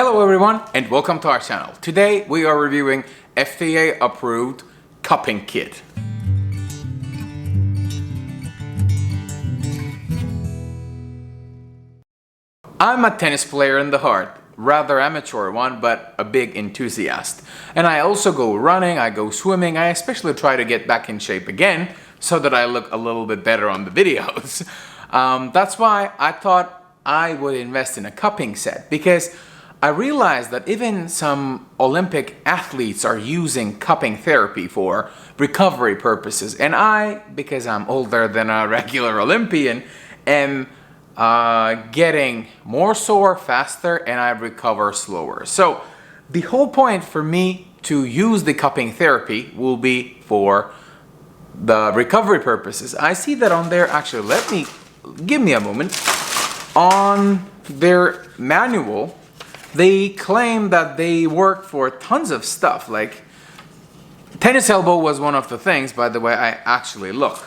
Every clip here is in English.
Hello everyone and welcome to our channel. Today we are reviewing FDA approved cupping kit. I'm a tennis player in the heart, rather amateur one, but a big enthusiast. And I also go running, I go swimming, I especially try to get back in shape again so that I look a little bit better on the videos. That's why I thought I would invest in a cupping set, because I realized that even some Olympic athletes are using cupping therapy for recovery purposes. And I, because I'm older than a regular Olympian, am getting more sore faster and I recover slower. So the whole point for me to use the cupping therapy will be for the recovery purposes. I see that on there, actually, give me a moment. On their manual, they claim that they work for tons of stuff, like tennis elbow was one of the things. By the way, I actually look.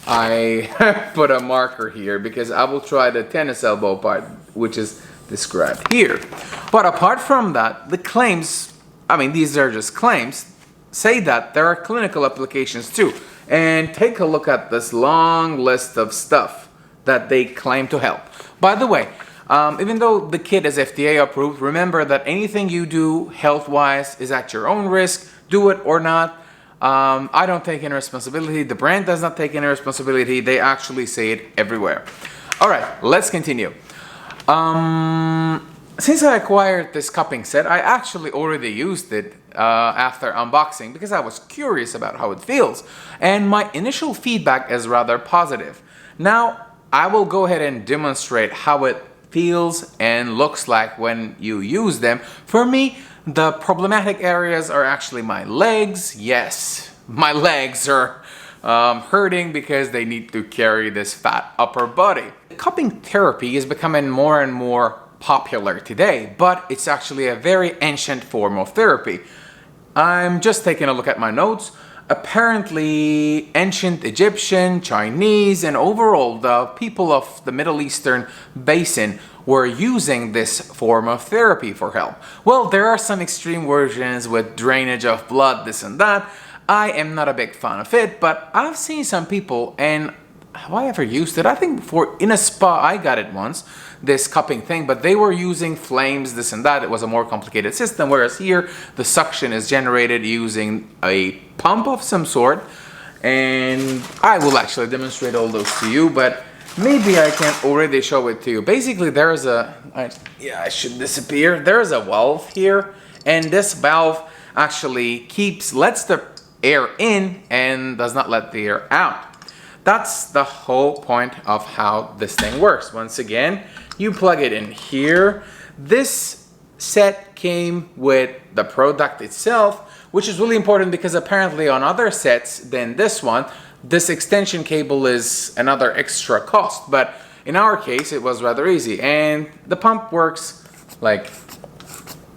I put a marker here because I will try the tennis elbow part, which is described here. But apart from that, the claims, I mean, these are just claims, say that there are clinical applications too. And take a look at this long list of stuff that they claim to help. By the way, even though the kit is FDA approved, remember that anything you do health-wise is at your own risk. Do it or not. I don't take any responsibility. The brand does not take any responsibility. They actually say it everywhere. All right, let's continue. Since I acquired this cupping set, I actually already used it after unboxing because I was curious about how it feels. And my initial feedback is rather positive. Now, I will go ahead and demonstrate how it feels and looks like when you use them. For me, the problematic areas are actually my legs. Yes, my legs are hurting because they need to carry this fat upper body. Cupping therapy is becoming more and more popular today, but it's actually a very ancient form of therapy. I'm just taking a look at my notes. Apparently, ancient Egyptian, Chinese, and overall the people of the Middle Eastern basin were using this form of therapy for help. Well, there are some extreme versions with drainage of blood, this and that. I am not a big fan of it, but I've seen some people, and have I ever used it? I think in a spa I got it once, this cupping thing, but they were using flames, this and that. It was a more complicated system, whereas here the suction is generated using a pump of some sort. And I will actually demonstrate all those to you, but maybe I can already show it to you. Basically, there is I should disappear. There is a valve here, and this valve actually lets the air in and does not let the air out. That's the whole point of how this thing works. Once again, you plug it in here. This set came with the product itself, which is really important because apparently on other sets than this one, this extension cable is another extra cost. But in our case, it was rather easy. And the pump works like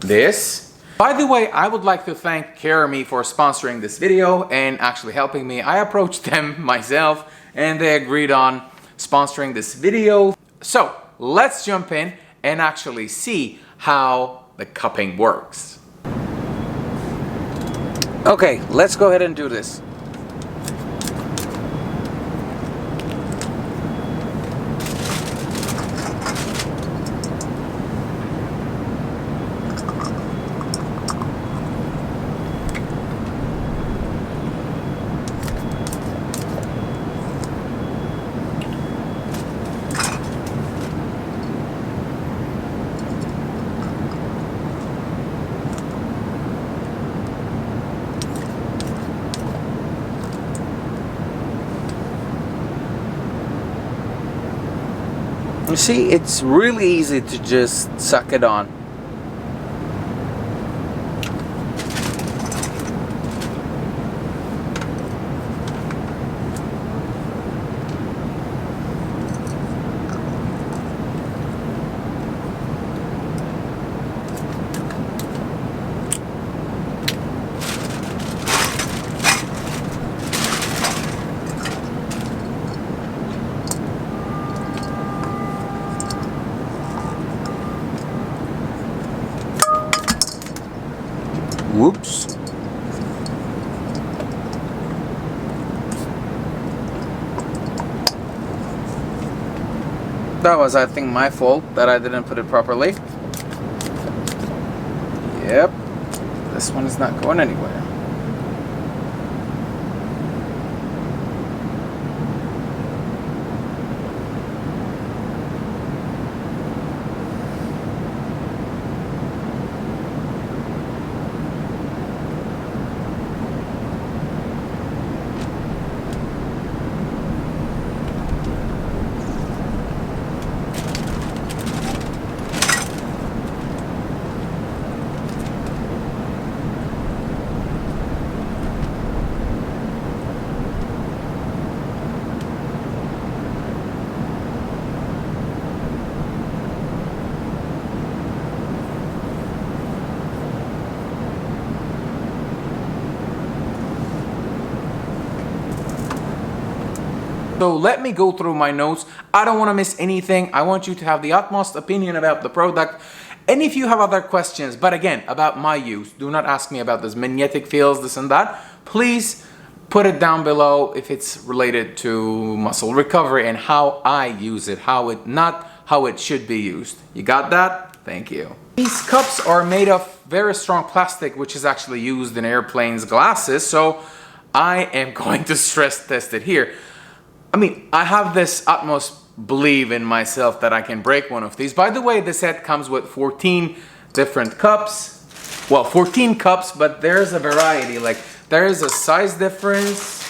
this. By the way, I would like to thank CareMe for sponsoring this video and actually helping me. I approached them myself and they agreed on sponsoring this video. So let's jump in and actually see how the cupping works. Okay, let's go ahead and do this. You see, it's really easy to just suck it on. Whoops. That was, I think, my fault that I didn't put it properly. Yep. This one is not going anywhere. So let me go through my notes. I don't want to miss anything. I want you to have the utmost opinion about the product. And if you have other questions, but again, about my use, do not ask me about this magnetic fields, this and that. Please put it down below if it's related to muscle recovery and how I use it, not how it should be used. You got that? Thank you. These cups are made of very strong plastic, which is actually used in airplanes' glasses. So I am going to stress test it here. I mean, I have this utmost belief in myself that I can break one of these. By the way, the set comes with 14 different cups. Well, 14 cups, but there's a variety. Like, there is a size difference.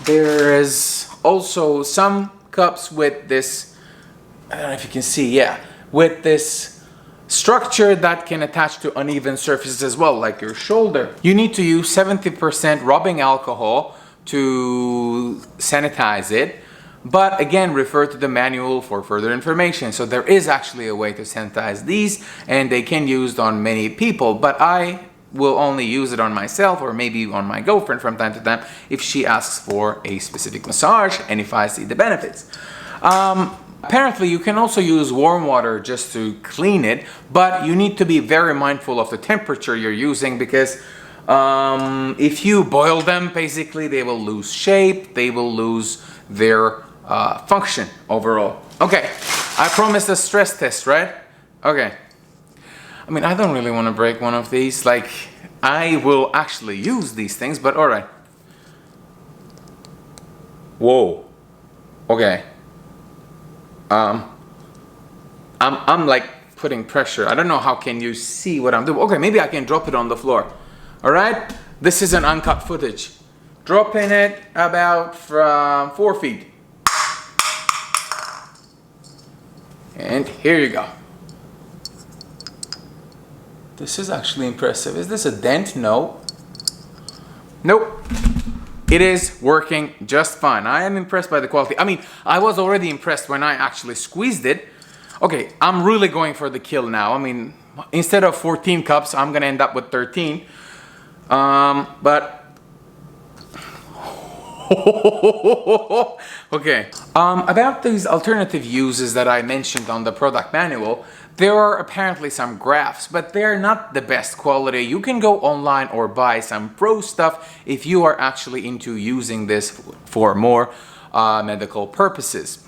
There is also some cups with this, I don't know if you can see, yeah, with this structure that can attach to uneven surfaces as well, like your shoulder. You need to use 70% rubbing alcohol to sanitize it, but again, refer to the manual for further information. So there is actually a way to sanitize these, and they can be used on many people, but I will only use it on myself or maybe on my girlfriend from time to time if she asks for a specific massage and if I see the benefits. Apparently you can also use warm water just to clean it, but you need to be very mindful of the temperature you're using, because if you boil them, basically they will lose shape, they will lose their function overall. Okay, I promised a stress test, right? Okay. I mean, I don't really want to break one of these. Like, I will actually use these things, but all right. Whoa. Okay. I'm like putting pressure. I don't know how can you see what I'm doing. Okay, maybe I can drop it on the floor. All right, this is an uncut footage. Dropping it about from 4 feet. And here you go. This is actually impressive. Is this a dent? No. Nope. It is working just fine. I am impressed by the quality. I mean, I was already impressed when I actually squeezed it. Okay, I'm really going for the kill now. I mean, instead of 14 cups, I'm gonna end up with 13. But okay. About these alternative uses that I mentioned on the product manual, there are apparently some graphs, but they're not the best quality. You can go online or buy some pro stuff if you are actually into using this for more medical purposes.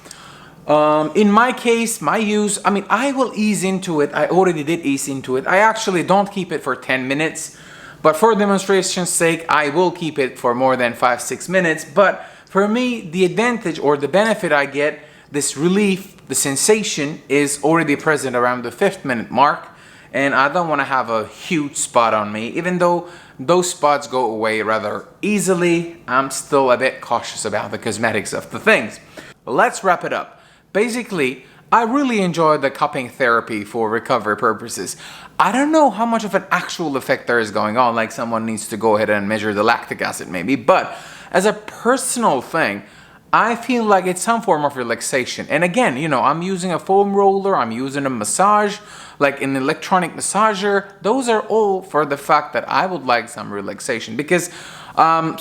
In my case, my use, I mean, I will ease into it. I already did ease into it. I actually don't keep it for 10 minutes. But for demonstration's sake, I will keep it for more than 5-6 minutes. But for me, the advantage or the benefit I get, this relief, the sensation is already present around the 5th minute mark. And I don't want to have a huge spot on me. Even though those spots go away rather easily, I'm still a bit cautious about the cosmetics of the things. Let's wrap it up. Basically, I really enjoy the cupping therapy for recovery purposes. I don't know how much of an actual effect there is going on, like someone needs to go ahead and measure the lactic acid maybe, but as a personal thing, I feel like it's some form of relaxation. And again, you know, I'm using a foam roller, I'm using a massage, like an electronic massager. Those are all for the fact that I would like some relaxation, because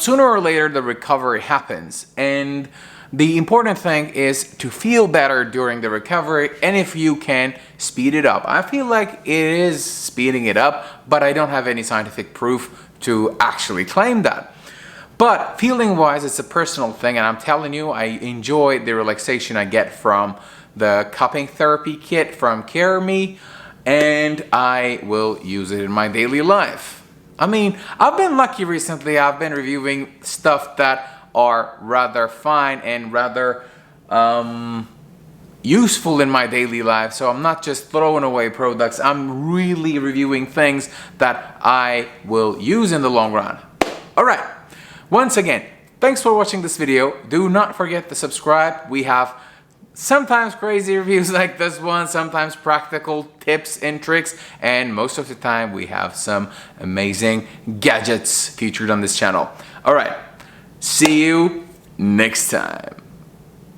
sooner or later the recovery happens, and The important thing is to feel better during the recovery, and if you can, speed it up. I feel like it is speeding it up, but I don't have any scientific proof to actually claim that. But feeling wise, it's a personal thing, and I'm telling you, I enjoy the relaxation I get from the cupping therapy kit from CareMe, and I will use it in my daily life. I mean, I've been lucky recently. I've been reviewing stuff that are rather fine and rather useful in my daily life. So I'm not just throwing away products. I'm really reviewing things that I will use in the long run. All right. Once again, thanks for watching this video. Do not forget to subscribe. We have sometimes crazy reviews like this one, sometimes practical tips and tricks, and most of the time we have some amazing gadgets featured on this channel. All right. See you next time.